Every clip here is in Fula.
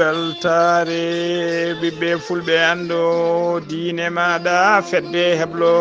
weltare ɓiɓɓe fulɓe ando diine maɗa fedde heblo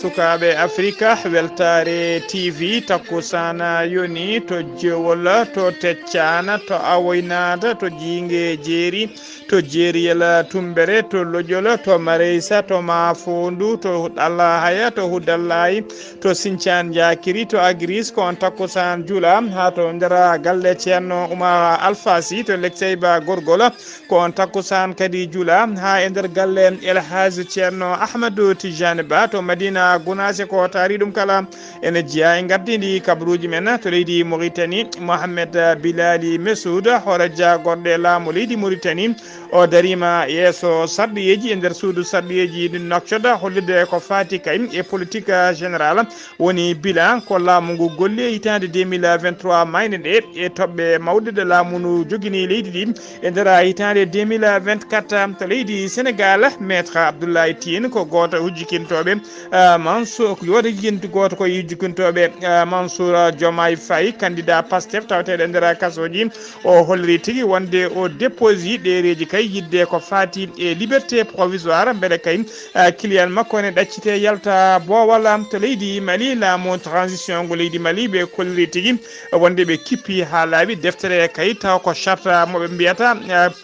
sukaɓe africa weltare tv takkusana yoni to jewol to teccana to awoynata to jingue jeeri to jeeriyel tumbere to lojol to mareysa to mafondu to ɗallahaya to hudallayi to sinthiane diakiri to agris ko on takkusan juula ha to ndera galle ceerno oumar alphasi to lekseyba gorgol ko on takkusan kadi juula ha e nder galle elhage ceerno ahmadou tijane ba to madina gounase ko taari ɗum kala ene jeeya e gardidi kabruji men to leydi mauritanie mohamed bilali mesoud horeja gorɗe laamu leydi mauritanie o darima yeeso sarɗiyeji e nder suudu sarɗiyeji ɗi nokcoda hollide ko fati kay e politique général woni bilan ko laamu ngu golli e hitande 2023 mayne ɗe e toɓɓe mawɗe de laamu ndu jogini leydi ɗi e nder hitande 2024 to leydi sénégal maître abdoulaye tine ko goto hujjikintoɓe mansour ko yoto jigginti goto ko hujjikintoɓe mansour diomaye faye candidat pastef taweteɗe e nder kasoji o holliri tigui wonde o déposi ɗereji kay yidde ko fati e liberté provisoire beele kay client makko ne ɗaccite yalta bowal to leydi mali laamu transition ngo leydi mali ɓe kolliri tigui wonde ɓe kippi ha laaɓi deftere kay taw ko charte moɓe mbiyata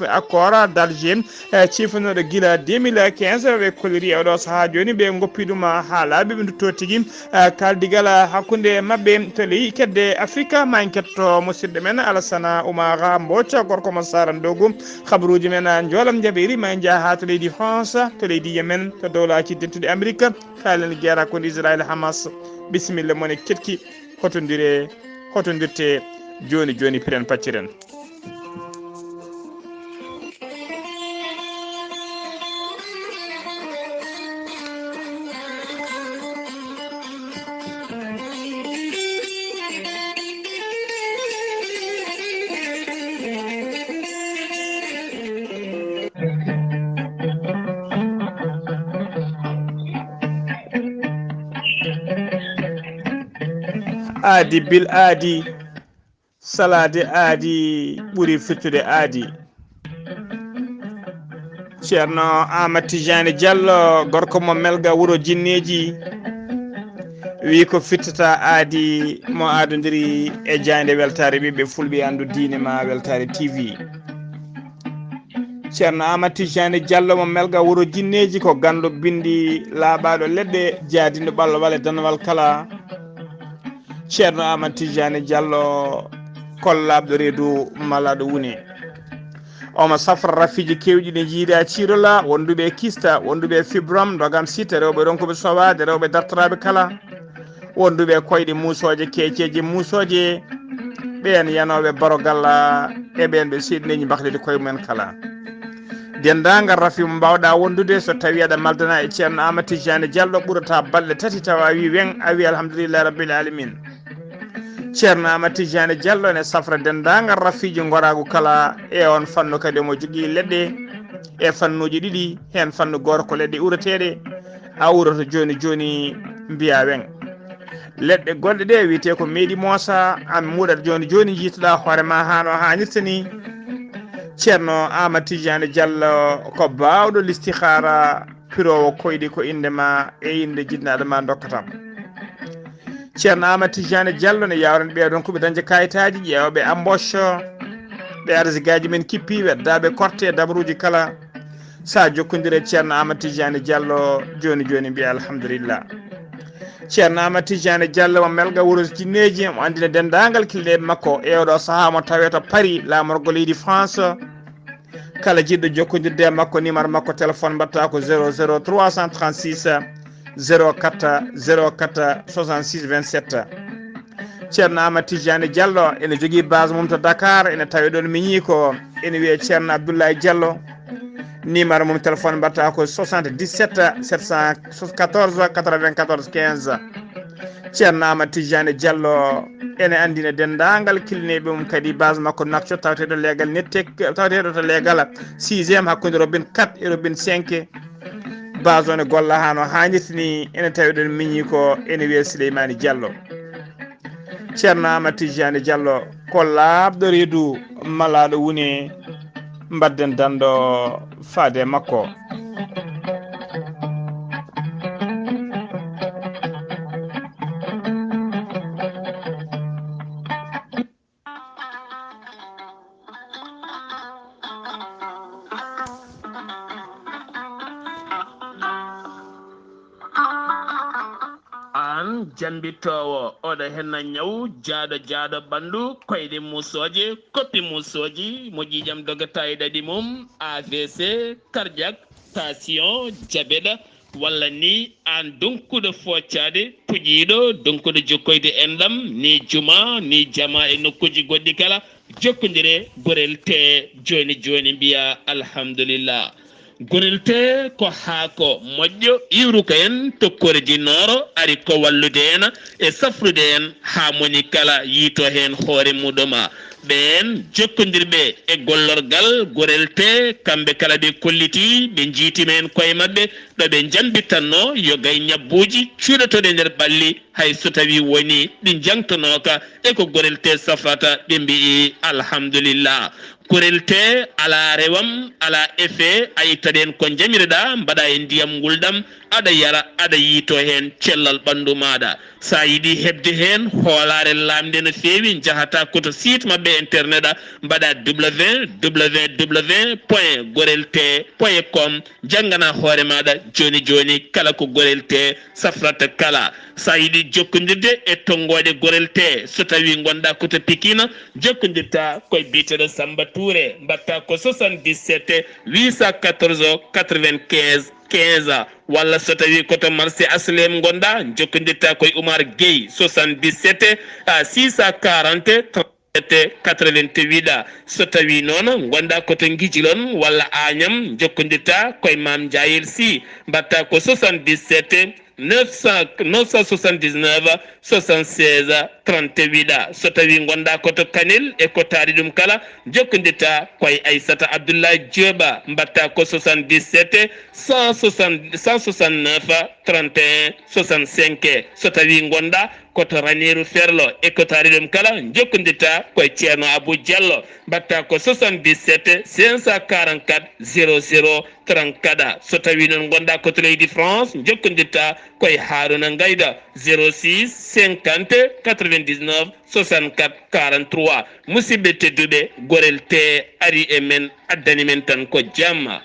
accord d'Alger cifanoɗo guila 2015 ɓe kolliri e oɗo saaha joni ɓe goppi ɗum ha laaɓi ɓe dutto tigui kaldigal hakkude mabɓe to ley kedde afrique ma en ketto musidɗo men alassana oumar mboca gorko mo sarandogu habaruji men joolam jaɓiri ma en jaa ha to leydi france to leydi yemen to dowlaji dentude amérique kalen guerre konde israël hamas bisimilla mone ketki hotodirte joni joni piren pacciren aadi bil aadi salade aadi ɓuuri fittude aadi ceerno amadou tidiane diallo gorko mo melga wuuro jinneji wi ko fittata aadi mo adodiri e jande weltare ɓiɓɓe fulɓe andu diine ma weltare tv ceerno amadou tidiane diallo mo melga wuuro jinneji ko gandu bindi laaɓaɗo leɗɗe jaadindo ɓallo wale danowal kala ceerno amadou tidiane diallo kollaɓɗo reedu malaɗo wune omo safra rafiji kewɗi ɗe jiida cirola wonduɓe kista wonduɓe fibrom dogam site rewɓe ɗon koɓe sowade rewɓe dartoraɓe kala wonduɓe koyɗe musoje keceje musoje ɓen yanoɓe barogal e ɓen ɓe seeɗineji bahlide koye mumen kala dendagal rafimo mbawɗa wondude so tawi aɗa maldana e ceerno amadou tidiane diallo ɓurata balɗe tati tawa wi wen a wi alhamdulillahi rabbil alamin ceerno amadou tidiane diallo ne safra dendagal rafiji goragu kala e on fannu kadi omo jogui leɗɗe e fannuji ɗiɗi hen fannu goto ko leɗɗe urateɗe a urata joni joni mbiya wen leɗɗe goɗɗe ɗe wiyete ko meeɗi moosa an muɗat joni joni jiitoɗa hoorema hano hannirta ni ceerno amadou tidiane diallo ko bawɗo listihara pirowo koyɗi ko indema e inde jinnaɗo ma dokkatam ceerno amadou tidiane diallo ne yawren ɓeɗon koɓe dañde kayitaji ƴeewɓe embauche ɓe arsigaji men kippi weddaɓe korte dabruji kala sa jokkodire ceerno amadou tidiane diallo joni joni mbiya alhamdulillah ceerno amadou tidiane diallo mo melga wuuro jinneji mo andina dendagal kilneɓe makko e oɗo saaha mo tawe to paris lamorgo leydi france kala jiɗɗo jokkodirde makko numéro makko téléphone mbatta ko 00 336 04 04 66 27 ceerno amadou tidiane diallo ene jogui base mum to dakar ene tawi ɗon miñi ko ene wiye ceerno abdoulaye diallo numéro mum téléphone mbatta ko 77 714 94 15 ceerno amadou tidiane diallo ene andina dendagal kilneɓe mum kadi base makko nakco taweteɗo leegal nettek taweteɗo to leegal 6e hakkude robin 4 e robin 5 base o ne golla hano hannirtini ene tawi ɗon miñi ko ene wiye souleymani diallo ceerno amadou tidiane diallo ko laaɓɗo reedu malaɗo wune mbadden danɗo faade makko. an jambitowo oɗo henna ñaw jaaɗo ɓandu koyɗe musoje koppi musoji mo ƴiƴam dogata e ɗaɗi mum AVC cardiaque tension diabète walla ni an donkuɗo foccade puƴiɗo donkuɗo jokkoyde enɗam ni juma ni jama e nokkuji goɗɗi kala jokkodire gorel te joni mbiya alhamdulillah. gonel te ko haako moƴƴo iwruko en tokkore jinnoro ari ko wallude en e safrude en ha moni kala yiito hen hoore muɗuma ɓen jokkodirɓe e gollorgal gorel te kamɓe kala ɓe kolliti ɓe jiitima en koye mabɓe ɗo ɓe jambittanno yo gay ñabbuji cuuɗotoɗe nder ɓalli hay so tawi woni ɗi jangtonoka e ko gorel te safrata ɓe mbii alhamdulillah. gorel te ala rewam ala effet a ittaɗen ko jamireɗa mbaɗa e ndiyam ngulɗam aɗa yara aɗa yiito hen cellal ɓandu maɗa sa yiiɗi hebde hen hoolare lamde no fewi jahata koto site mabɓe internet a mbaɗa www.gorelte.com janggana hoore maɗa joni kala ko gorel te safrata kala sa yiiɗi jokkodirde e tonggode gorel te so tawi gonɗa koto Pikine jokkodirta koye biteɗo Samba Touré mbatta ko 77 814 95 15 walla so tawi koto marché aslem gonɗa jokkodirta koye Oumar Gueye 77 640 88 so tawi noon gonɗa koto Guijilon walla Agnam jokkodirta koye Mame Diayel Sy mbatta ko 77 979 76 38 so tawi gonɗa koto Kanel e ko taari ɗum kala jokkodirta koye Aissata Abdoulaye Dioba mbatta ko 77 169 31 65 so tawi gonɗa koto Ranérou Ferlo e ko taari ɗum kala jokkodirta koye Ceerno Abou Diallo mbatta ko 77 544 00 34 so tawi noon gonɗa koto leydi France jokkodirta koye Harouna Gayda 06 50 99 64 43 musidɓe tedduɓe gorel te ari e men addani men tan ko jamma.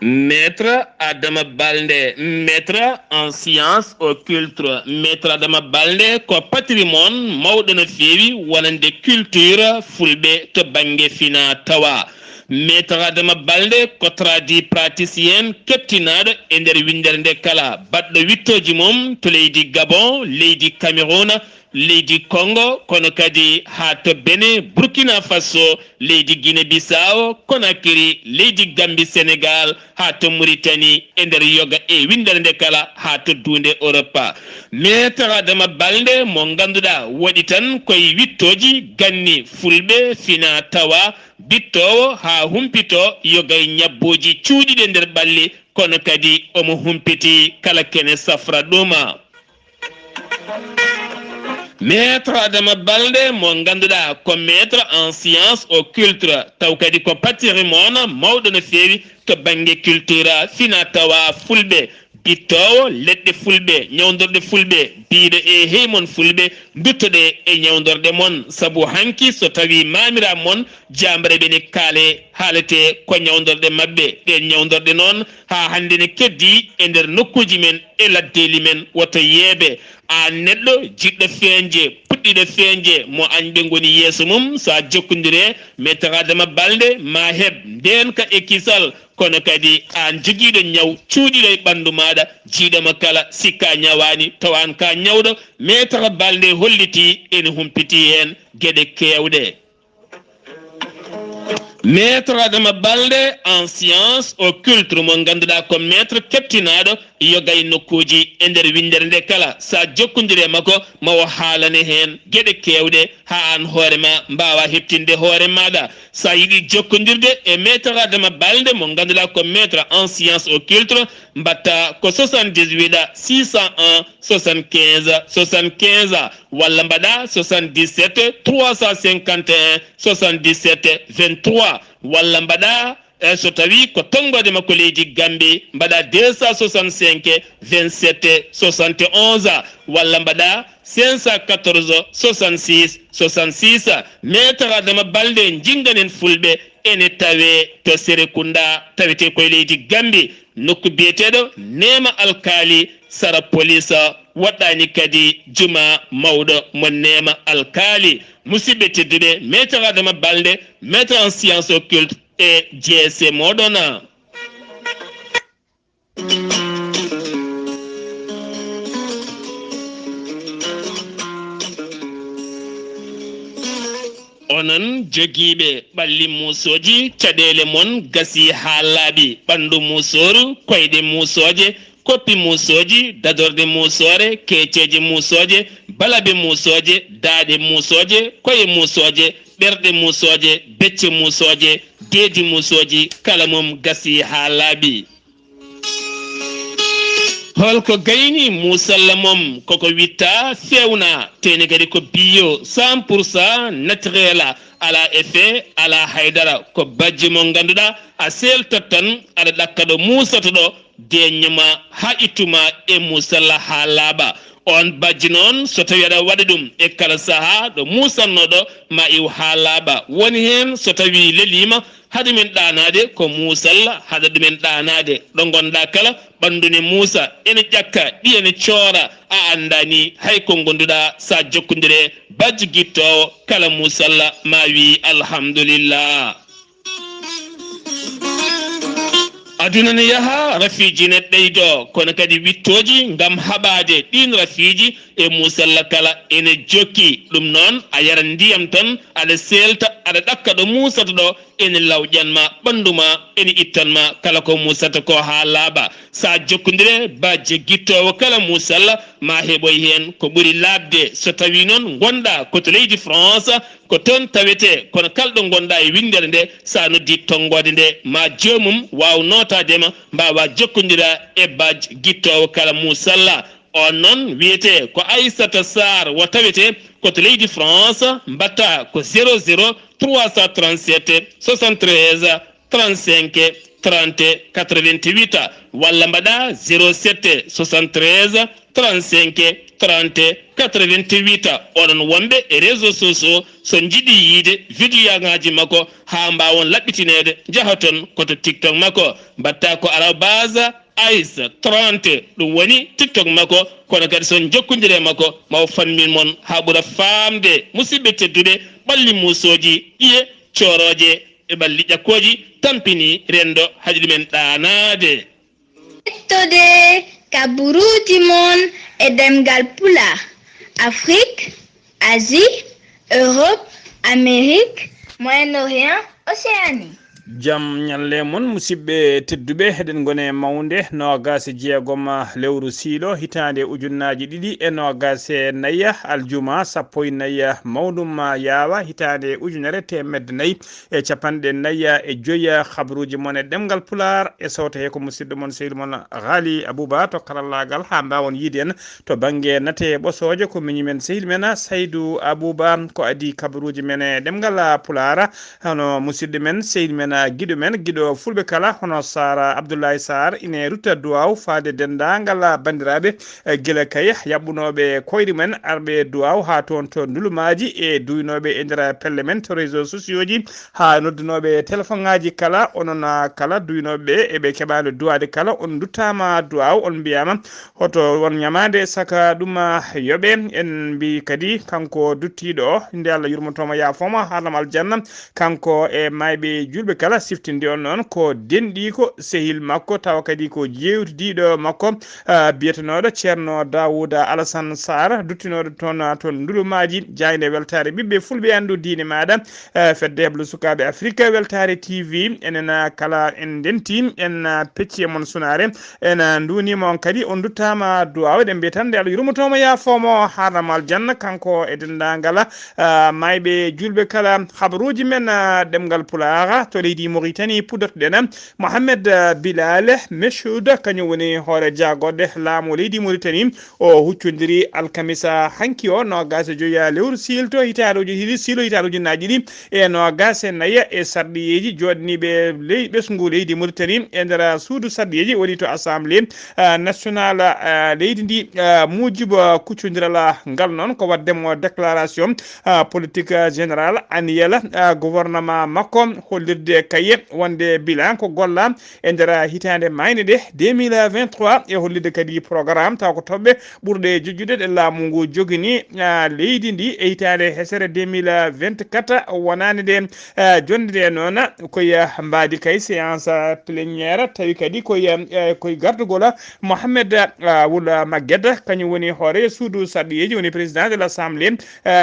Maître Adama Balde, maître en sciences occultes. Maître Adama Balde ko patrimoine mawɗo no feewi wonande culture fulɓe to banggue fina tawa. Maître Adama Balde ko tradi praticien kettinaɗo e nder windere nde kala baɗɗo wittoji mum to leydi Gabon, leydi Cameroun, leydi Congo kono kadi ha to Benin, Burkina Faso, leydi Guinée Bissau, Conakry, leydi Gambie, Sénégal, ha to Mauritanie e nder yoga e windere nde kala ha to dunde Europe. Maître Adama Balde mo ganduɗa waɗi tan koye wittoji ganni fulɓe fina tawa bittowo ha humpito yogay ñabboji cuuɗiɗe nder ɓalli kono kadi omo humpiti kala kene safra ɗuma. Maître Adama Balde mo ganduɗa ko maître en sciences occultes taw kadi ko patrimoine mawɗo no feewi to banggue culture fina tawa fulɓe bittowo leɗɗe fulɓe ñawdorɗe fulɓe biiɗo e heymon fulɓe duttoɗe e ñawdorɗe mon saabu hanki so tawi mamira mon jambare ɓe ne kaale haalete ko ñawdorɗe mabɓe ɗe ñawdorɗe noon ha hande ne keddi e nder nokkuji men e laddeli men woto yeeɓe a neɗɗo jiɗɗo feeñje puɗɗiɗo feeñje mo añɓe goni yeeso mum sa jokkodire Maître Adama Balde ma heeb ndenka e kisal kono kadi an joguiɗo ñaw cuuɗiɗo e ɓandu maɗa jiiɗama kala sikka ñawani tawan ka ñawɗo Maître Balde holliti ene humpiti hen gueɗe kewɗe. Maître Adama Balde en sciences occultes mo ganduɗa ko maître kettinaɗo yogay nokkuji e nder windere nde kala sa jokkondiri makko mawo haalane hen gueɗe kewɗe ha an hoorema mbawa heɓtinde hoore maɗa sa yiiɗi jokkodirde e maître Adama Balde mo ganduɗa ko maître en science occulte mbatta ko 78 601 75 75 walla mbaɗa 77 351 77 23 walla mbaɗa so tawi ko tongode makko leydi Gambie mbaɗa 265 27 71 walla mbaɗa 514 66 66 maître Adama Balde jinganen fulɓe ene tawe to Serekunda tawete koye leydi Gambie nokku biyeteɗo Nema Alkali Sara Police waɗɗani kadi juma mawɗo mo Nema Alkali musidɓe tedduɓe maître Adama Balde maître en science occulte e GSC moɗona onon jogiiɓe ɓalli musoji caɗele mon gasi ha laaɓi ɓandu musoru koyɗe musoje koppi musoji dadorde musore keceje musoje balabe musoje daaɗe musoje koye musoje ɓerɗe musoje becce musoje deedi musoji kala mum gasi ha laaɓi holko gayni musalla mom koko witta fewna tene kadi ko bio 100% naturel ala effet ala haydara ko bajji mo ganduɗa a seltat tan aɗa ɗakka ɗo musata ɗo deññuma ha ittuma e musalla ha laaɓa on bajji noon so tawi aɗa waɗa ɗum e kala saaha ɗo musannoɗo ma iw ha laaɓa woni hen so tawi lelima haɗa men ɗanade ko musalla haɗa ɗumen ɗanade ɗo gonɗa kala ɓandune muusa ene ƴakka ɗi ene coora a andani hay ko gonduɗa sa jokkodire bajji guittowo kala musalla ma wi alhamdulillah aduna ne yaha rafiji ne ɓeydo kono kadi wittoji gam haɓade ɗin rafiji e musalla kala ene jokki ɗum noon a yara ndiyam tan aɗa selta aɗa ɗakka ɗo musata ɗo ene lawƴanma ɓanduma ene ittanma kala ko musata ko ha laaɓa sa jokkodire bajje guittowo kala musalla ma heɓoy hen ko ɓuuri labde so tawi noon gonɗa koto leydi France ko toon tawete kono kalɗo gonɗa e windere nde sa noddi tongode nde ma jomum waw notadema mbawa jokkodira e bajje guittowo kala musalla on noon wiyete ko Aissata Sarr wo tawete koto leydi France mbatta ko 00 337 73 35 30 88 walla mbaɗa 07 73 35 30 88 oɗon wonɓe e réseau sociaux so jiiɗi yiide vidéo ngaji makko ha mbawon laɓɓitinede jahaton koto TikTok makko mbatta ko arobase Aïssa 30 ɗum woni TikTok makko kono kadi son jokkodire makko maw fanmin mon ha ɓuura famde musidɓe tedduɓe ɓalli musoji ƴiye coroje e ɓalli ƴakkoji tampini rendo haɗi ɗumen ɗanade Tode kaburuji mon e ɗemngal pulaar Afrique, Asie, Europe, Amérique, Moyen-Orient, Océanie. jam ñalle mon musidɓe tedduɓe heɗen gone mawnde nogase jeegom lewru siilo hitande ujunnaji ɗiɗi e nogase nayya aljuma sappo e nayya mawɗum yaawa hitande ujunere temedde nayyi e capanɗe nayya e joyya habaruji mon e ɗemgal pulaar e sawta he ko musidɗo mon sehil mon Ghalii Abuu Bah to karallagal ha mbawon yiide en to banggue nate ɓosoje ko miñumen sehil men Saydou Abou Bah ko adi kabaruji men e ɗemgal pulaar hono musidɗo men sehil men giɗo men giɗo fulɓe kala hono Sara Abdoulaye Sarr ine rutta duwaw faade dendagal bandiraɓe guila kay yaɓɓunoɓe koyɗe men arɓe duwaw ha toon to ndulumaji e duynoɓe e nder pelle men to réseau sociaux ji ha noddunoɓe téléphone ngaji kala onon kala duynoɓe eɓe keɓade duwade kala on duttama duwaw on mbiyama hoto won ñamade saka ɗum yoɓe en mbi kadi kanko duttiɗo o nde Allah yurmotomo yaafoma harnam aljanna kanko e mayɓe julɓe kala siftinde on noon ko denɗi ko sehil makko tawa kadi ko jewtidiɗo makko biyetenoɗo ceerno Dawouda Alassane Sarr duttinoɗo toon ndulumaji jayde weltare ɓiɓɓe fulɓe andu diine maɗa fedde heblo sukaɓe Afrique weltare TV enen kala en denti en pecci e mon sunare en dunima on kadi on duttama duwaw ɗen mbiya tan nde Allah yurmotomo yafomo harnamal janna kanko e dendagal mayɓe julɓe kala habaruji men ɗemgal pulaar to leydi Mauritanie puddotoɗen Mohamed Bilal Meshoud kañum woni hoore jagode laamu leydi Mauritanie o huccodiri alkamisa hanki o nogas joya lewru silto hitaruji hiɗi silo hitaruji naji ɗi e nogas e naya e sarɗiyeji joɗaniɓe ɓesgu leydi Mauritanie e nder suudu sarɗiyeji woni to assemblée nationale leydi ndi mujiba kuccodiral ngal noon ko waddemo déclaration politique général annuel gouvernement makko hollirde kaye wonde bilan ko golla e nder hitande mayne ɗe 2023 e hollirde kadi programme taw ko toɓɓe ɓurɗe jojjude ɗe laamu ngu jogini leydi ndi e hitande hesere 2024 wonani nde jonde nde noon koye mbadi kay séance pléniére tawi kadi koye gardugola Mohamed Wula Maguedde kañum woni hoore suudu sarɗiyeji woni président de l'assemblée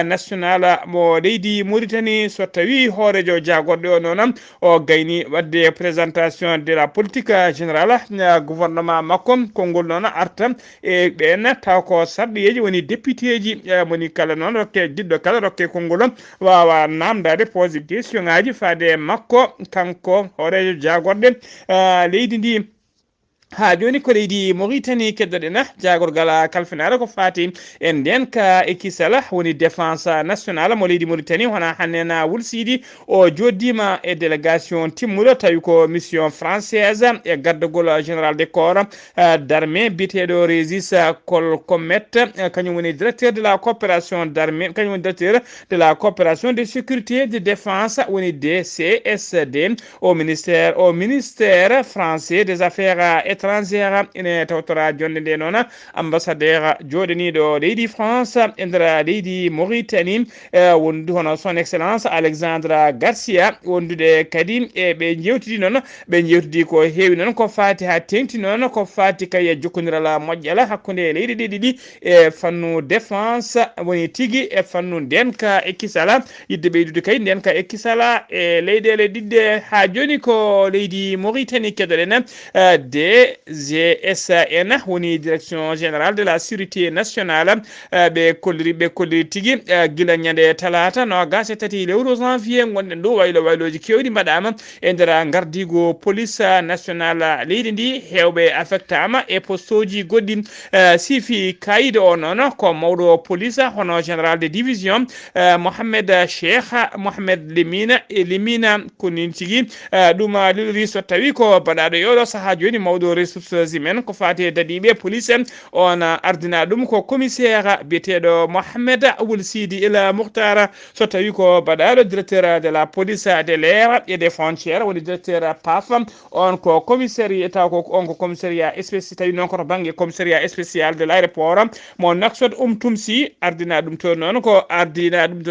nationale mo leydi Mauritanie so tawi hoorejo jagorɗe o noon o gayni wadde présentation de la politique générale gouvernement makko konngol noon arta e ɓen taw ko sarɗiyeji woni député ji woni kala noon rokke jiɗɗo kala rokke konngol wawa namdade pose question ngaji faade makko kanko hoorejo jagorɗe leydi ndi ha joni ko leydi Mauritanie keddoɗen jagorgal kalfinare ko fati en nden ka ekisala woni défense nationale mo leydi Mauritanie hona hannena wulsidi o joddima e délégation timmuɗo tawi ko mission française e gardegol général de corps d'armée biteɗo Régis Colcomet kañum woni directeur de la coopération d'armée kañum woni directeur de la coopération de sécurité de défense woni DCSD au ministère français des affaires étrangère ene tawtora jonde nde noon ambassadeur joɗaniɗo leydi France e nder leydi Mauritanie wondude hono son excellence Alexandre Garcia wondude kadi e ɓe jewtidi noon ɓe jewtidi ko heewi noon ko fati ha tengti noon ko fati kay jokkodiral moƴƴal hakkude leydi ɗi ɗiɗi e fannu défense woni tigui e fannu ndenka e kisala yidde ɓeydude kay ndenka e kisala e leyɗele ɗiɗɗe ha joni ko leydi Mauritanie keddoɗen DGSN woni direction générale de la sécurité nationale ɓe kolliri tigui guila ñande talata nogas e tati lewru janvier gonɗen ɗo wayloji kewɗi mbaɗama e nder gardigo police nationale leydi ndi hewɓe affectama e poste uji goɗɗi sifi kayide o noon ko mawɗo police hono général de division Mohamed Cheikh Mohamed Limina koni tigui ɗum lilori so tawi ko baɗaɗo yoɗo saaha joni mawɗo ressources humaines ko fati dadiɓe police on ardina ɗum ko commissaire biyeteɗo Mohamed Ould Sidi El Moukhtar so tawi ko baɗaɗo directeur de la police de l'air et des frontières woni directeur PAF on ko commissariat taw ko on ko commissariat spécial tawi noon koto banggue commissariat spécial de l'aéroport mo Naksot Tumsi ardina ɗum toon noon ko ardina ɗum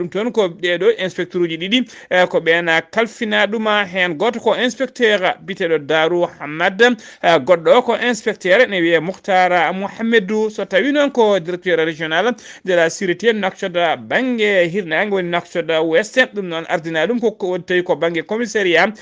toon ko ɓeɗo inspecteur uji ɗiɗi ko ɓen kalfina ɗuma hen goto ko inspecteur biteɗo Darou Hamad goɗɗo ko inspecteur ne wiye Moukhtar Mouhamedou so tawi noon ko directeur régional de la sécurité Nouakchott banggue hirnage woni Nouakchott ouest ɗum noon ardina ɗum ko tawi ko banggue commissariat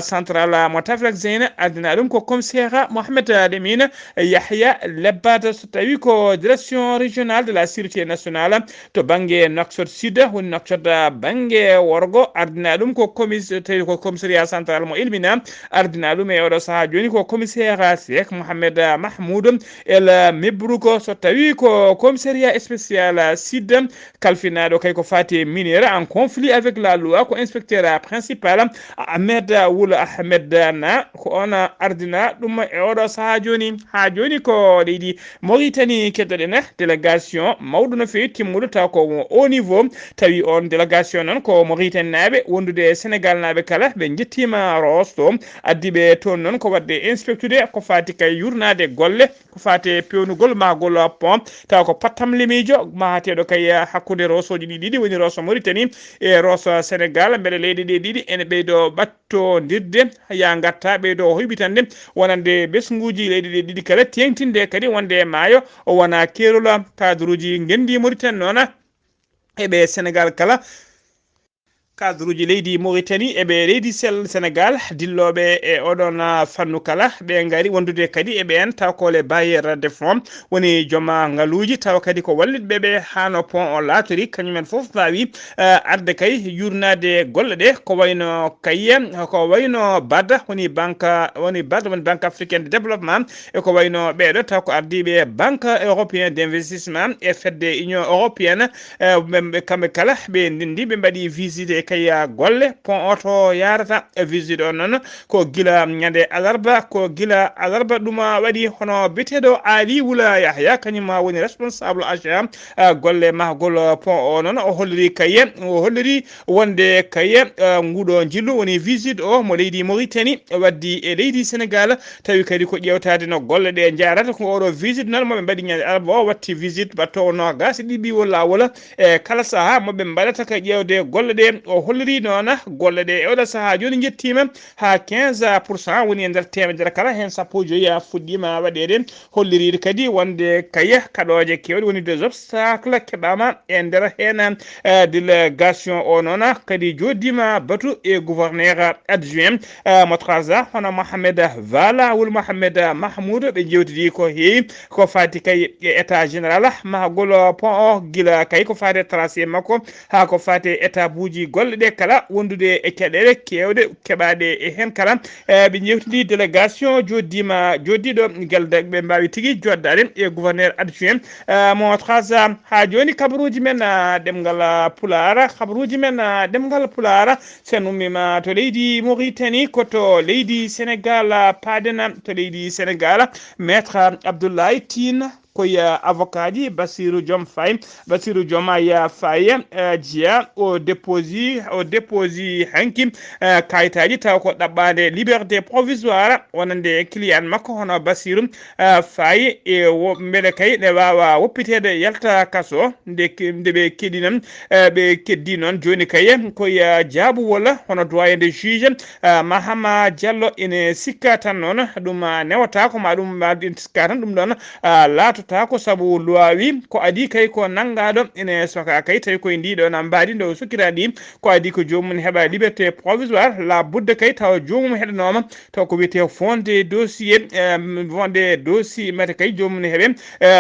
central mo Tafrek Zeyne ardina ɗum ko commissaire Mohamed Lemine Yahya Lebbad so tawi ko direction régionale de la sécurité nationale to banggue Nouakchott sud woni Nouakchott banggue worgo ardina ɗum ko tawi ko commissariat central mo Elmina ardina ɗum e oɗo saaha joni ko commissaire Cheikh Mohamed Mahmoud El Mebrouko so tawi ko commissariat spécial sud kalfinaɗo kay ko fati minére en conflit avec la loi ko inspecteur principal Ahmed Wul Ahmed na ko on ardina ɗum e oɗo saaha joni ha joni ko leydi Mauritanie keddoɗen délégation mawɗo no fewi timmuɗo taw ko au niveau tawi on délégation noon ko Mauritanie naɓe wondude Sénégal naɓe kala ɓe jettima rosto addiɓe toon noon ko wadde inspectude ko fati kay yurnade golle ko fati pewnugol magol pont taw ko pattam limijo mahateɗo kay hakkude rosoji ɗiɗi woni roso Mauritanie e roso Sénégal beele leydi ɗi ɗiɗi ene ɓeydo battodirde ya gatta ɓeydo hoybitande wonande besguji leydi ɗi ɗiɗi kala tengtinde kadi wonde maayo o wona kerola cadre uji gendi Mauritanie noona eɓe Sénégal kala cadre uji leydi Mauritanie eɓe leydi Sénégal dilloɓe e oɗon fannu kala ɓe ngari wondude kadi eɓe en taw ko les bailleurs de fonds woni jooma ngaluji taw kadi ko wallitɓe ɓe hano pont o laatori kañumen foof mbawi arde kay yurnade golle ɗe ko wayno kayye ko wayno BAD woni BAD woni banque africaine de développement e ko wayno ɓeɗo taw ko ardiɓe banque européen d'investissement e fedde union européenne ɓe kamɓe kala ɓe ndindi ɓe mbaɗi visite kaya golle pont oto yarata visite o noon ko gila ñande alarba ɗum waɗi hono beteɗo Ali Wula Yahya kañuma woni responsable agent golle mahgol pont o noon o holliri kaye o holliri wonde kaye nguɗo jillu woni visite o mo leydi Mauritanie waddi e leydi Sénégal tawi kadi ko ƴewtade no golle ɗe jarata ko oɗo visite noon moɓe mbaɗi ñande alarba o watti visite battowo nogas ɗiɓiwol lawol e kala saaha moɓe mbaɗata ka ƴewde golle ɗe o holliri noon golle ɗe e oɗo saaha joni jettima ha 15% woni e nder temedere kala hen sappo joyi fuɗɗima waɗede holliride kadi wonde kaye kaɗoje kewɗe woni des obstacles keɓama e nder hen délégation o noon kadi joddima batu e gouverneur adjoint mo traza hono Mohamed Vala wol Mohamed Mahmoud ɓe jewtidi ko heewi ko fati kay e état général mahgol pont o gila kay ko fati tracé makko ha ko fati état buji golle ɗe kala wondude e caɗele kewɗe keɓade e hen kala ɓe jewtidi délégation joddiɗo galde ɓe mbawi tigui joddade e gouverneur adjoint mo traza ha joni kabaruji men ɗemngal pulaar sen ummima to leydi Mauritanie koto leydi Sénégal padena to leydi Sénégal maître Abdoulaye Tine koye avocat ji Bassirou Diomaye Faye jiya o déposi hanki kayitaji taw ko ɗaɓɓade liberté provisoire wonande client makko hono Bassirou Faye e beele kay ne wawa woppitede yalta kaso nde ɓe keddi noon joni kaye koye jaabuwol hono doyen de juge Mahama Diallo ene sikka tan noon ɗum newatako ma ɗum sikka tan ɗum ɗon laatota ko sabu loi ko adi kay ko nangaɗo ene soka kay tawi koye ndiɗo na mbaɗi nde sukkiraɗi ko adi ko jomum heɓa liberté provisoire la budde kay taw jomum heɗanoma taw ko wiyete fondé dossier mate kay jomum heɓe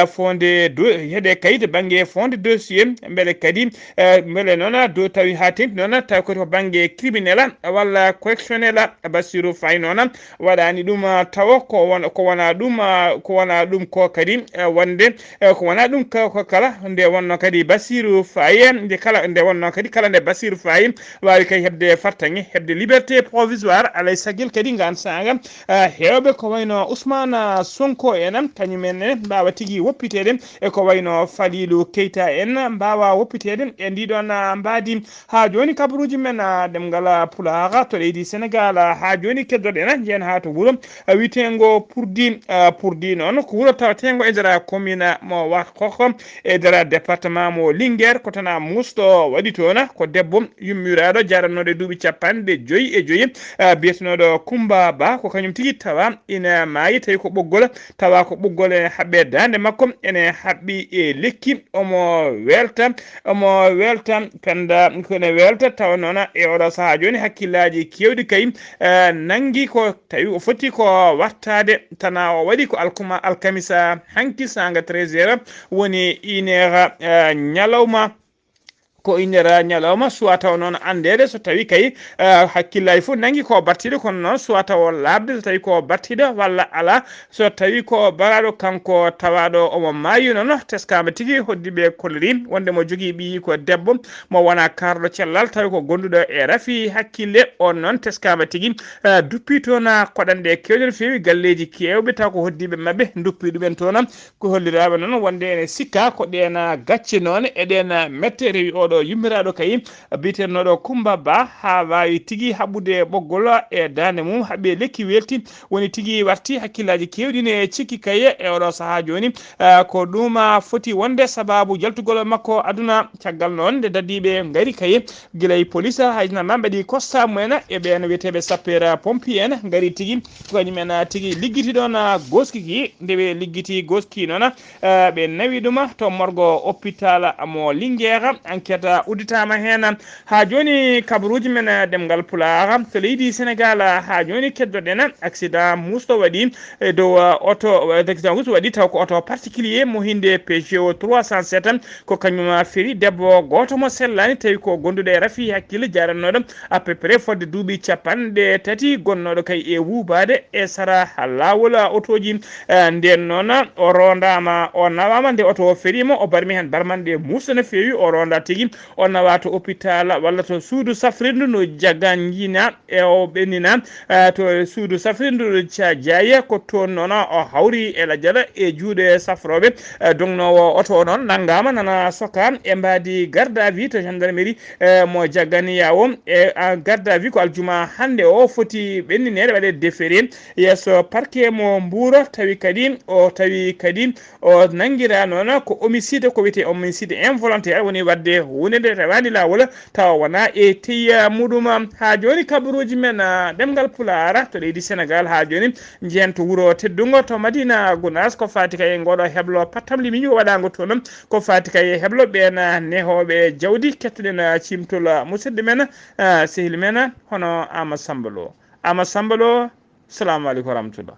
fondé heeɗe kayit banggue fondé dossier beele kadi beele noon do tawi ha tengti noon tawi koti ko banggue criminel walla correctionnel Bassirou Faye noon waɗani ɗum tawa ko wona ɗum ko kadi wonde ko wona ɗum ko kala nde wonno kadi Bassirou Faye nde wonno kadi kala nde Bassirou Faye wawi kay hebde fartaŋe hebde liberté provisoire alay saguel kadi ngan sanga hewɓe ko wayno Ousmane Sonko en kañumen ne mbawa tigui woppitede e ko wayno Falilou Keita en mbawa woppitede e ndiɗon mbadi ha joni kabaruji men ɗemngal pulaar to leydi Sénégal ha joni keddoɗen jeen ha to wuuro witengo pourdi noon ko wuuro tawatengo e nder commune mo Warkoko e nder département mo Linguére ko tana musɗo waɗi toon ko debbo yummiraɗo jaranoɗo duuɓi 5 biyetenoɗo Kumba Ba ko kañum tigui tawa ina maayi tawi ko ɓoggol tawa ko ɓoggol e haɓɓe dande makko ene haɓɓi e lekki omo welta penda kone welta tawa noon e oɗo saaha joni hakkillaji kewɗi kay nangi ko tawi o foti ko wattade tana o waɗi ko alkamisa hanki sanga 13h woni 1h ñalawma ko innera ñalawma soit taw noon andede so tawi kay hakkillaji fof nangi ko battiɗo kono noon soit taw labde so tawi ko battiɗo walla ala so tawi ko baraɗo kanko tawaɗo omo maayi noon teskama tigui hoddiɓe kolliri wonde mo jogui ɓiyi ko debbo mo wona karɗo cellal tawi ko gonduɗo e rafi hakkille on noon teskama tigui duppi toon koɗanɗe kewɗe no fewi galleji kewɓe taw ko hoddiɓe mabɓe duppi ɗumen toon ko holliraɓe noon wonde ene sikka ko ɗen gacce noon eɗen mette rewi oɗo ɗo yummiraɗo kay bitennoɗo Kumba Ba ha wawi tigui haɓude ɓoggol e dande mum haɓe lekki welti woni tigui warti hakkillaji kewɗi e cikki kay e oɗo saaha joni ko ɗum foti wonde sababu jaltugol makko aduna caggal noon nde dadiɓe gari kay guilay police haydina mamɓeɗi costa mumen e ɓen wiyeteɓe sapeur pompier en gari tigui kañumen tigui liggiti ɗon goskiki ndeɓe liggiti goski noon ɓe nawi ɗum to morgo hôpital mo Linguére enquête udditama hen ha joni kabaruji men ɗemngal pulaar to leydi Sénégal ha joni keddoɗen accident musɗo waɗi dow auto accident musɗo waɗi taw ko auto particulier mo hinde Peugeot 307 ko kañum feri debbo goto mo sellani tawi ko gonduɗo e rafi hakkille jarannoɗo à peu près fodde duuɓi capanɗe tati gonnoɗo kay e wubade e sara lawol autoji nden noon o rondama o nawama nde auto o ferima o barmi hen barmande musɗo no fewi o ronda tigui o nawa to hôpital walla to suudu safrindu no jaganjina e o ɓennina to suudu safrindu Diaye ko toon noon o hawri e ladial e juuɗe safroɓe dongnowo auto o noon naggama nana soka e mbadi garde à vue to gendarmerie mo jaggani yawo e garde à vue ko aljuma hande o foti ɓenninede waɗe déféré yesso parquet mo Mbour tawi kadi o nanguira noon ko homicide ko wiyete homicide involontaire woni wadde hunde nde tawani lawol tawa wona e teyya muɗum ha joni kabaruji men ɗemgal pulaar to leydi Sénégal ha joni jehen to wuuro teddugo to Madina Gounass ko fati kay ngoɗo heblo pattam limiñi waɗago toon ko fati kay heblo ɓen nehoɓe jawdi kettuɗen cimtol musidɗo men sehil men hono Amadou Samba Lo salamu aleykum wa rahmatullah.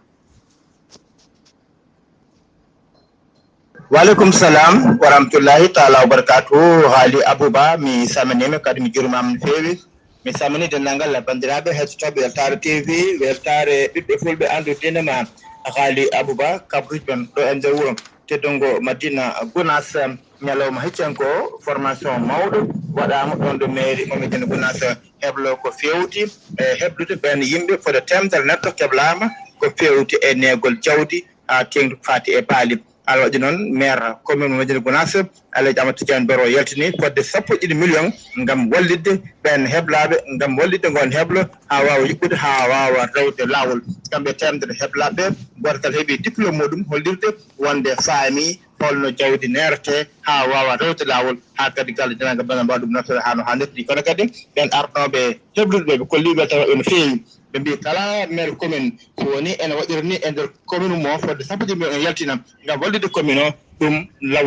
Walaikum salam wa rahmatullahi ta'ala wa barakatuhu. Ghalii Abuu Bah mi saminima kadi mi jurmama no fewi mi samini denndangal bandiraɓe hettotoɓe weltare TV weltare ɓiɓɓe fulɓe andudinema Ghalii Abuu Bah kabaruji men ɗo e nder wuuro teddungo Madina Gounass ñalawma heccenko formation mawɗo waɗama ɗon ɗo mairie Madina Gounass heblo ko fewti e heblude ben yimɓe fode temdere neɗɗo keblama ko fewti e negol jawdi ha tengdu fati e baali ala waɗi noon maire commune Madina Gounass Alaji Amadou Tidiane Baro yaltini fodde 1 million ngam wallidde ɓen heblaɓe ngam wallidde gon heblo ha wawa yuɓɓude ha wawa rewde lawol kamɓe temdere heblaɓe goto kala heeɓi diplôme muɗum hollirde wonde faami holno jawdi nerete ha wawa rewde lawol ha kadi galle janaga bana mbawa ɗum naftore ha no hannirta kono kadi ɓen arnoɓe heblude ɓe kolliɓe tawa no feewi ɓe mbi kala maire commune so woni ene waɗira ni e nder commune mo fodde 1 million en yaltina ngam wallide commune o ɗum law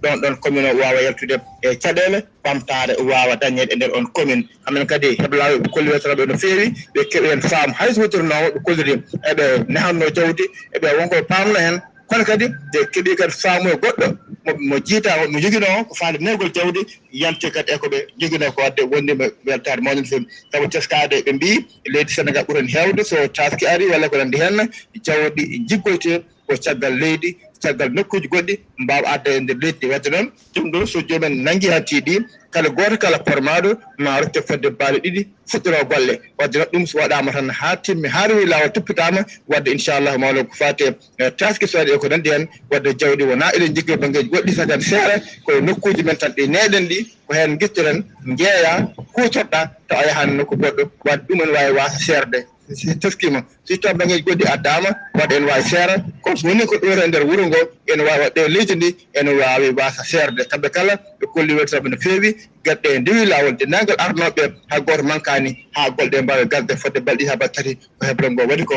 ɗon commune o wawa yaltude e caɗele ɓamtare wawa dañede e nder on commune hamen kadi heblaɓe ɓe kolli wetaraɓe no feewi ɓe keeɓi hen faam hayso wottirnowo ɓe kolliri eɓe nehanno jawdi eɓe wonkoɓe pamno hen kono kadi de keeɓi kadi faamu e goɗɗo mo jiita mo joguino ko fande negol jawdi yante kadi e koɓe joguino ko wadde wondima weltare mawɗo no feewi sabu teskade ɓe mbi leydi Sénégal ɓuuren hewde so taski ari walla ko nandi hen jawɗi jiggoyte ko caggal leydi caggal nokkuji goɗɗi mbawa adda e nder leydi wadde noon ɗum ɗo so joomen nanggui ha tiiɗi kala goto kala pormaɗo ma rokke fodde baali ɗiɗi fuɗɗoro golle wadde noon ɗum so waɗama tan ha timmi ha rewi lawol toppitama wadde inchallahu mawla ko fate taski so waɗi e ko nandi hen wadde jawɗi wona eɗen jiggoy banggueji goɗɗi sagan seera koye nokkuji men tan ɗi neɗen ɗi ko hen guittiren jeeya hutorɗa taw a yahan nokku goɗɗo wadde ɗum en wawi wasa serde teskima si taw banggueji goɗɗi addama wadde en wawi seera comme so woni ko ɗoto e nder wuuro ngo ene wawi waɗde leydi ndi ene wawi wasa serde kamɓe kala ɓe kolli weltataɓe no feewi gueɗɗe e ndewi lawol dennagal arnoɓe ha goto mankani ha golɗe mbawi gasde fodde balɗe ha balɗe tati ko heblon ngo waɗi ko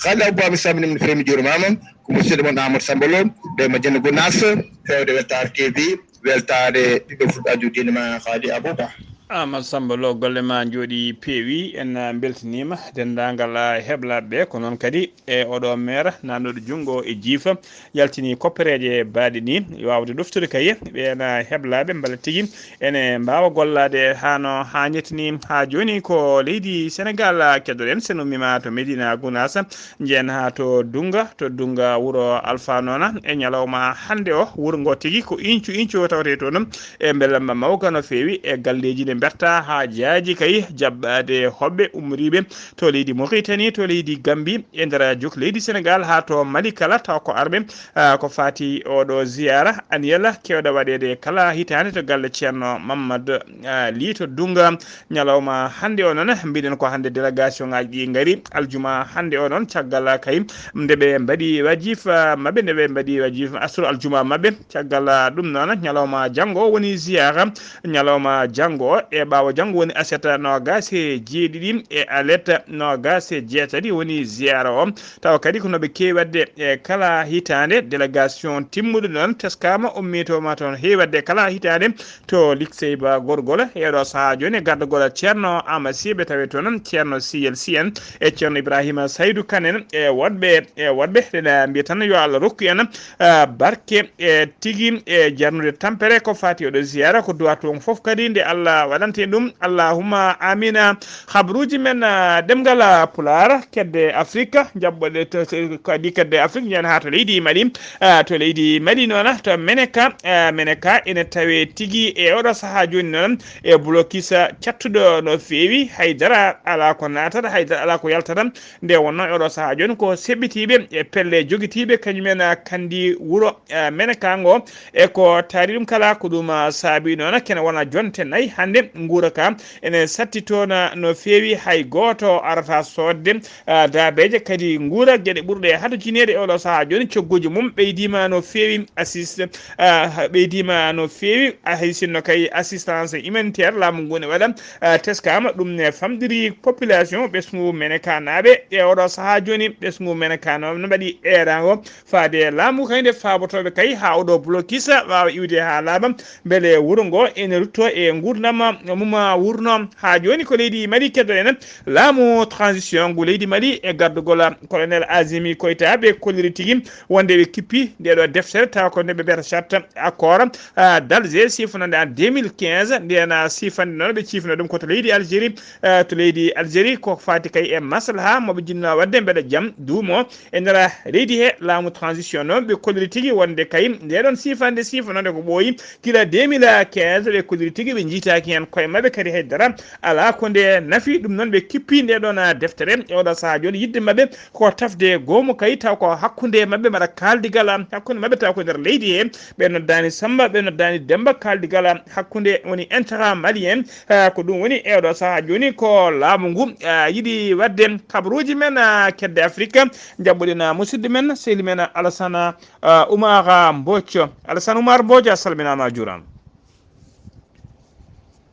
Ghalii Abuu Bah mi saminima no feewi mi jurmama ko musidɗo moon Amadou Samba Lo ɓe Madina Gounass fewde weltare TV weltare ɓiɓɓe fulɓe adudinema Ghalii Abuu Bah. Amadou Samba Lo golle ma jooɗi peewi en beltanima dendagal heblaɓeɓe ko noon kadi e oɗo maire nanɗoɗo junggo e jiifa yaltini koppereje baaɗi ni wawde ɗoftude kaye ɓen heblaɓe mballa tigui ene mbawa gollade hano hannirtini ha joni ko leydi Sénégal keddoɗen sen ummima to Madina Gounass jeen ha to Dunga wuuro Alpha noona e ñalawma hande o wuuro ngo tigui ko incu tawate toon e beelam mawga no feewi e galleji berta haajaji kay jabbade hobbe umribe to leydi Mauritanie to leydi Gambie e nder juk leydi Sénégal ha to Mali kala taw ko arbe ko fati oɗo ziyara aniyala kewɗa waɗede kala hitande to galle ceerno Mamadou Ly to Dunga ñalawma hande o noon mbiɗen ko hande délégation ngaji ɗi ngari aljuma hande o noon caggal kay ndeɓe mbaɗi wajif mabɓe ndeɓe mbaɗi wajif asru aljuma mabɓe caggal ɗum noon ñalawma janggo woni ziyara ñalawma janggo e ɓawo janggo woni aseta nogas e jeeɗiɗi e aleta nogas e jeetati woni ziyara o taw kadi ko noɓe kewi wadde e kala hitande délégation timmuɗo noon teskama ummitoma toon heewi wadde kala hitande to likseyba gorgol eɗo saaha joni gardagol ceerno Amassi ɓe tawi toon ceerno Siyel Sien e ceerno Ibrahima Saydou Kanen e woɗɓe ɗeɗa mbiya tan yo Allah rokku en barke e tigui e jarnude tampere ko fati oɗo ziyara ko duwa toon foof kadi nde Allah waɗante ɗum allahumma amina habruji men ɗemgal pulaar kedde Afrique jaɓɓoɗe kadi kedde Afrique jen ha to leydi Mali noon to meneka ene tawe tigui e oɗo saaha joni noon e blokisa cattuɗo no fewi haydara ala ko natata haydara ala ko yaltata nde wonno oɗo saaha joni ko seɓɓitiɓe e pelle joguitiɓe kañumen kandi wuuro meneka ngo e ko taari ɗum kala ko ɗum saabi noon kene wona jonte nayyi hande guura ka ene satti toon no fewi hay goto arata sodde dabeje kadi guura gueɗe ɓurɗe hado jinede e oɗo saaha joni cogguji mum ɓeydima no fewi ɓeydima no fewi hay sinno kay assistance humanitaire laamu ngu ne waɗa teskama ɗum ne famɗiri population ɓesgu meneka naɓe e oɗo saaha joni ɓesgu meneka no mbaɗi erago faade laamu kayde fabotoɓe kay ha oɗo blocus wawa iwde ha laaɓa beele wuuro ngo ene rutto e gurdam muma wurno ha joni ko leydi Mali keddo en laamu transition ngu leydi Mali e gardugol colonel Azimi Koïta ɓe kolliri tigui wonde ɓe kippi ndeɗo deftere taw ko ndeɓe mbiyata charte accord d'Alger sifanode en 2015 ndena sifande noon ɓe cifno ɗum ko to leydi Algérie ko fati kay e maslaha moɓe jinno wadde mbeɗa jaam duumo e nder leydi he laamu transition noon ɓe kolliri tigui wonde kay ndeɗon sifande sifanode ko ɓooyi kila 2015 ɓe kolliri tigui ɓe jiitaki hen koye mabɓe kadi haydara ala ko nde nafi ɗum noon ɓe kippi ndeɗon deftere e oɗo saaha joni yidde mabɓe ko tafde goomu kay taw ko hakkude mabɓe mbaɗa kaldigal hakkude mabɓe taw ko nder leydi he ɓe noddani Samba ɓe noddani Demba kaldigal hakkude woni intérat malien ko ɗum woni e oɗo saaha joni ko laamu ngu yiiɗi wadde kabaruji men kedde Afrique jabɓuɗen musidɗo men sehli men Alassane Oumar Mbodj Alassane Oumar Mbodj a salminama a juurama.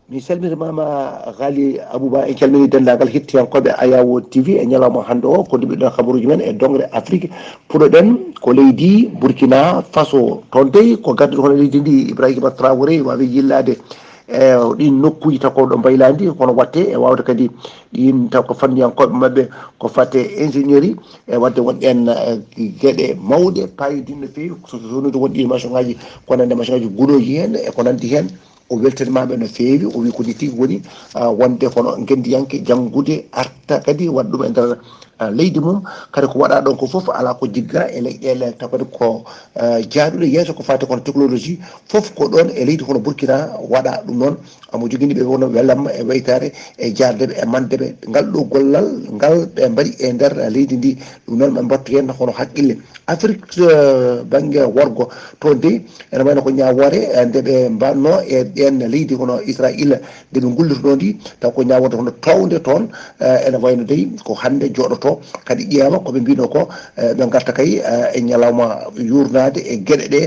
mi salmitimama Ghalii Abuu Bah en calmini dendagal hettiyankoɓe Ayawo TV e ñalawma hande o ko ɗiɓiɗon habaruji men e dongre Afrique puɗoɗen ko leydi Burkina Faso toon dey ko gadduɗo hono leydi ndi Ibrahima Traoré wawi yillade e ɗin nokkuji taw ko ɗo mbayladi kono watte e wawde kadi ɗin taw ko fanniyankoɓe mabɓe ko fatte ingénierie e wadde wonɗen gueɗe mawɗe payidin no fewi sonude wonɗi machine ngaji ko nande machine ngaji guuɗoji hen e ko nandi hen o weltanimamaɓe no fewi o wi ko ni tigui woni wonde kono gendiyanke janggude arta kadi waɗa ɗum e nder leydi mum kadi ko waɗa ɗon ko foof ala ko jigga e leyɗele taw kadi ko jaaɗuɗo yeeso ko fate kono technologie foof ko ɗon e leydi hono Burkina waɗa ɗum noon amo joguiniɓe wono wellamma e waytare e jardeɓe e mandeɓe ngal ɗo gollal ngal ɓe mbaɗi e nder leydi ndi ɗum noon ɓe mbattu hen hono haqqille Afrique banggue worgo toon dey ene wayno ko ñawore nde ɓe mbanno e ɗen leydi hono Israël nde ɓe gullitoɗo ndi taw ko ñawode hono towde toon ene wayno dey ko hande jooɗoto kadi ƴeewa koɓe mbino ko ɓe garta kay e ñalawma yurnade e gueɗe ɗe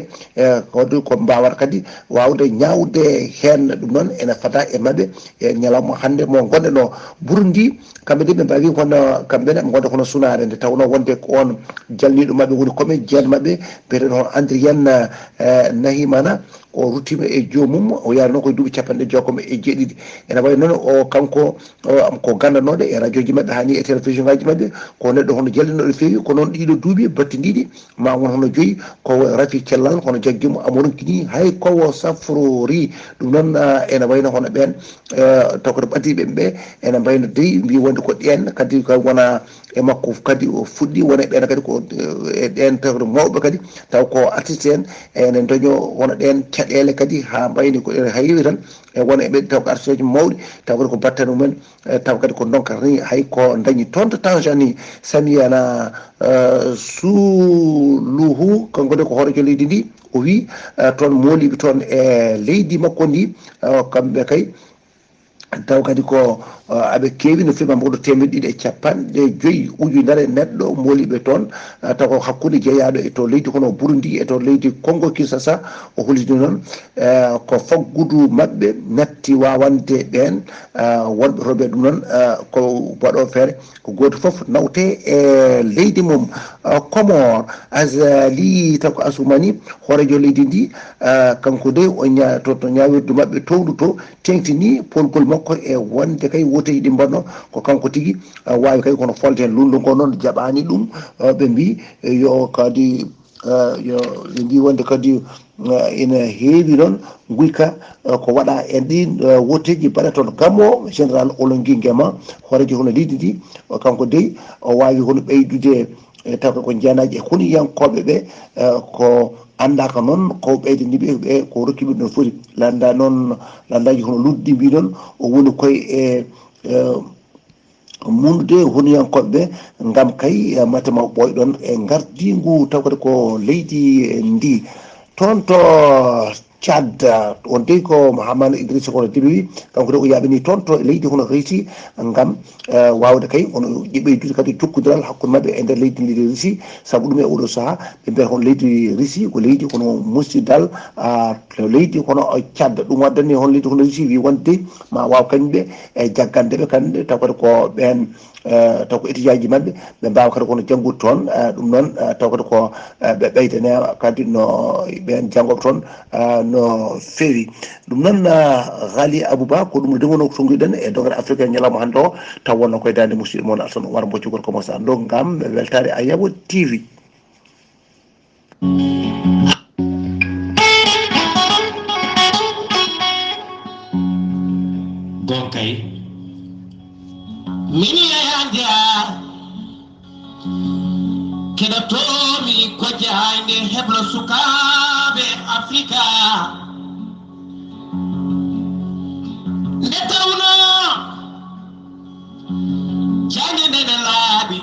kodi ko mbawata kadi wawde ñawde hen ɗum noon ene fada e mabɓe e ñalawma hande mo gonɗen o Burundi kamɓe de ɓe mbawi kono kamɓene ɓe gonde kono sunare nde tawno wonde ko on jalniɗo mabɓe woni comme jeen mabɓe mbiyeteɗo hono Adrien Nahimana o ruttima e jomum o yaari noon koye duuɓi jeegom ene wayi noon o kanko ko gandanoɗe e radio ji mabɓe hani e télévision ngaji mabɓe ko neɗɗo hono jalninoɗo fewi ko noon ɗiɗo duuɓi battidiɗi ma won hono joyyi ko rafi cellal hono jaggimo amonon kini hay kowo safrori ɗum noon ene wayno hono ɓen taw koto ɓaddiɓe ɓe ene mbayno dey mbi wonde ko ɗen kadi ko wona e makko kadi o fuɗɗi wona ɓen kadi ko e ɗen tawde mawɓe kadi taw ko artiste en ene daño wona ɗen caɗele kadi ha mbayni ko ha heewi tan e wona e ɓen taw ko artiste ji mawɗi taw kadi ko battane mumen taw kadi ko donkata ni hay ko dañi toon to Tanzanie samiyana Suluhu kanko de ko hoɗojo leydi ndi o wi toon mooliɓe toon e leydi makko ndi kamɓe kay taw kadi ko aɓe keewi no fewi mboɗo 250 ujunere neɗɗo mooliɓe toon taw ko hakkude jeeyaɗo e to leydi kono Burundi e to leydi Congo Kinshasa o holiti noon ko faggudu mabɓe natti wawande ɓen wonɓe toɓe ɗum noon ko waɗo feere ko goto foof nawte e leydi mum Comore Azali taw ko Assoumani horejo leydi ndi kanko de o to ñawirdu mabɓe towɗu to tengtini polgol makko e wonde kay woteji ɗi mbanno ko kanko tigui wawi kay kono folde hen lullu ngo noon jaɓani ɗum ɓe mbi yo kadi yo ɓe mbi wonde kadi ina heewi noon guyka ko waɗa e ɗin woteji mbaɗa toon gammo général Olongui Nguema horejo hono leydi ndi kanko dey o wawi hono ɓeydude taw ko jeyanaji e huniyankoɓe ɓe ko andaka noon ko ɓeydaniɓe ɓe ko rokkiɓe ɗon foti landa noon landaji hono luddi mbi noon o woni koye mundude honiyankoɓe ɓe gam kay matema ɓoyɗon e gardingu taw kadi ko leydi ndi toon to Tchad on dey ko Mahamadou Idrissa kono deɓi kanko de o yaɓini toon to leydi hono Russie gam wawde kay ono ɓeydude kadi jokkodiral hakkude mabɓe e nder leydi ndi Russie saabu ɗum e oɗo saaha ɓe mbiyata hono leydi Russie ko leydi kono musidal to leydi kono Tchad ɗum waddani hono leydi kono Russie wi wonde ma waw kañumɓe e jaggandeɓe kamɓe taw kadi ko ɓen taw ko étudiant ji mabɓe ɓe mbawa kadi kono janggude toon ɗum noon taw kadi ko ɓe ɓeydane kadi no ɓen janggoɓe toon no fewi ɗum noon Ghalii Abou Bah ko ɗum ndewono so guiɗen e dogere africain ñalawma hande o taw wonno koye dande musidɗo moon Alassane Oumar Boccugol commence ando gam weltare Ayabo TV. Gonkay mini yayanja keɗotomi ko jahande heblo sukaɓe Afrika nde tawno jande ndene laaɓi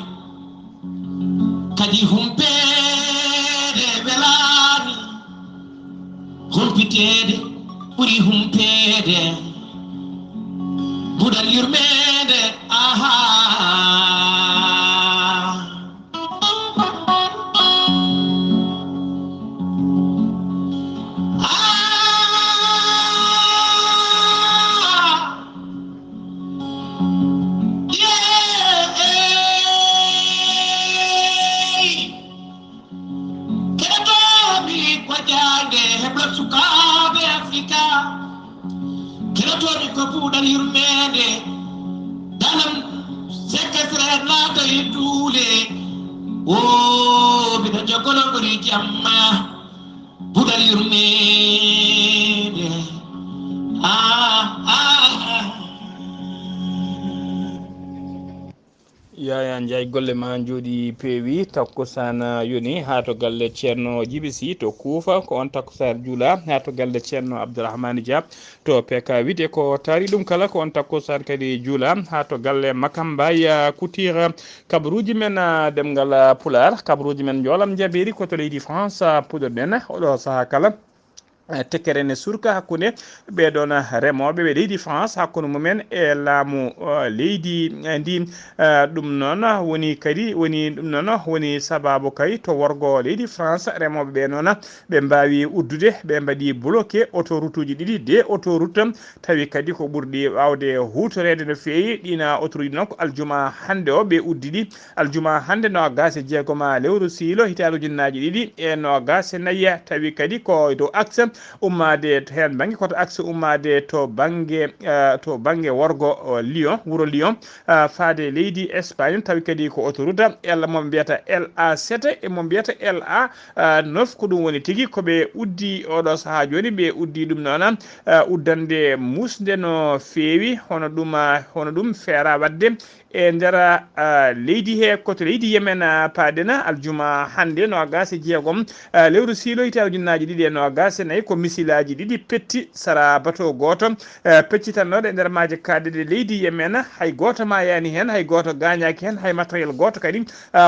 kadi humpede welani humpitede ɓuuri humpede buɗal yurmede aha sukaɓe Afrika keɗotoɓe ko puɗal yurmede dalam sekesre naata e duule o mbiɗa jogolo ɓori jamma puɗal yurmede Yaya Ndiaye golle ma jooɗi peewi takkusana yoni ha to galle ceerno Djiby Sy to Kuufa ko on takkusan juula ha to galle ceerno Abdourahmane Dia to PK8 ko taari ɗum kala ko on takkusan kadi juula ha to galle Makambaya Koutira kabaruji men ɗemngal pulaar kabaruji men joolam jaɓiri koto leydi France puɗorɗen oɗo saaha kala tekkere ne surka hakkunde ɓeɗon remoɓe ɓe leydi France hakkude mumen e laamu leydi ndi ɗum noon woni kadi woni ɗum noon woni sababu kay to worgo leydi France remoɓe ɓe noon ɓe mbawi uddude ɓe mbaɗi bloqué autoroute uji ɗiɗi de autoroute tawi kadi ko ɓurɗi wawde hutorede no fewi ɗina autoroute noon ko aljuma hande o ɓe uddiɗi aljuma hande no gase jeegoma lewru siilo hitande ujunnaji ɗiɗi e no gase nayya tawi kadi ko dow axe ummade hen banggue koto axe ummade to banggue worgo Lyon wuuro Lyon faade leydi Espagne tawi kadi ko autoroute ella mo mbiyata LA7 e mo mbiyata LA9 ko ɗum woni tigui koɓe uddi oɗo saaha joni ɓe uddi ɗum noon uddande musde no fewi hono ɗum feera wadde e ndera leydi he koto leydi Yemen paadena aljuma hande no gase jeegom lewru siilo ita ujunnaji ɗiɗi e no gase nayyi ko misilaji ɗiɗi petti sara bato goto peccitannoɗo e nder maaje kaadede leydi Yemen hay goto ma yani hen hay goto gañaki hen hay matériel goto kadi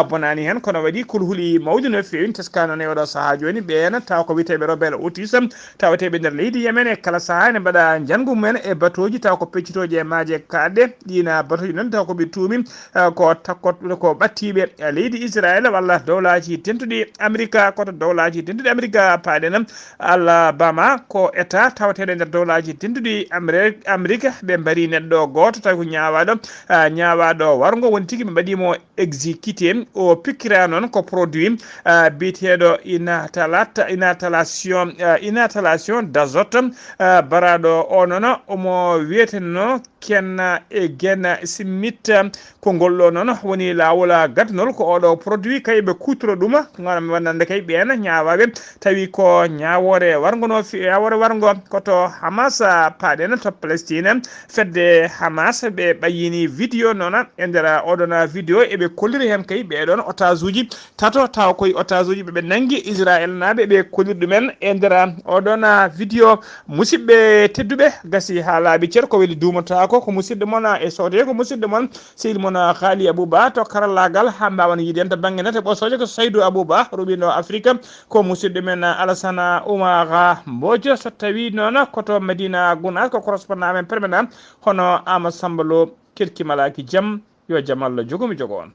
bonani hen kono waɗi kulhuli mawɗi no fewi teskano ne oɗo saaha joni ɓen taw ko witeɓe robele autisme tawateɓe nder leydi Yemen e kala saaha ne mbaɗa jangu mumen e batoji taw ko peccitoji e maaje kaɗɗe ɗina batoji noon taw koɓe tuumi ko takkotɓe ko ɓattiɓe leydi Israël walla dowlaji tentuɗi Amérique koto dowlaji tentuɗi Amérique paaɗenam Alabama ko état tawateɗe nder dowlaji tentuɗi Amérique ɓe mbari neɗɗo goto tawi ko ñawaɗo wargo woni tigui ɓe mbaɗimo exécuté o pikkira noon ko produit biteɗo inhalation d'azote baraɗo o noon omo wiyeteno kenna e gena simit ko ngolɗo noon woni lawol gadnol ko oɗo produit kay ɓe kutoro ɗum gam wannande kay ɓen ñawaɓe tawi ko ñawore wargo no yawore wargo koto Hamas paaɗen to Palestine fedde Hamas ɓe ɓayini vidéo noon e nder oɗon vidéo eɓe kolliri hen kay ɓeɗon otage uji tato taw koye otage uji ɓeɓe nangui Israël naɓe ɓe kolliri ɗumen e nder oɗon vidéo musidɓe tedduɓe gasi ha laaɓi ceer ko weli dumatako ko musidɗo moon e sowde ko musidɗo moon sehil moon Ghalii Abuu Bah to karallagal ha mbawan yiiden to banggue nete ɓosoje ko Saydou Abou Bah ruɓino Afrique ko musidɗo men Alassane Oumar Mbodj so tawi noon koto Medina Gounass ko correspondant men permanent hono Amadou Samba Lo kirkimalaki jaam yo jaam Allah jogomi jogo on.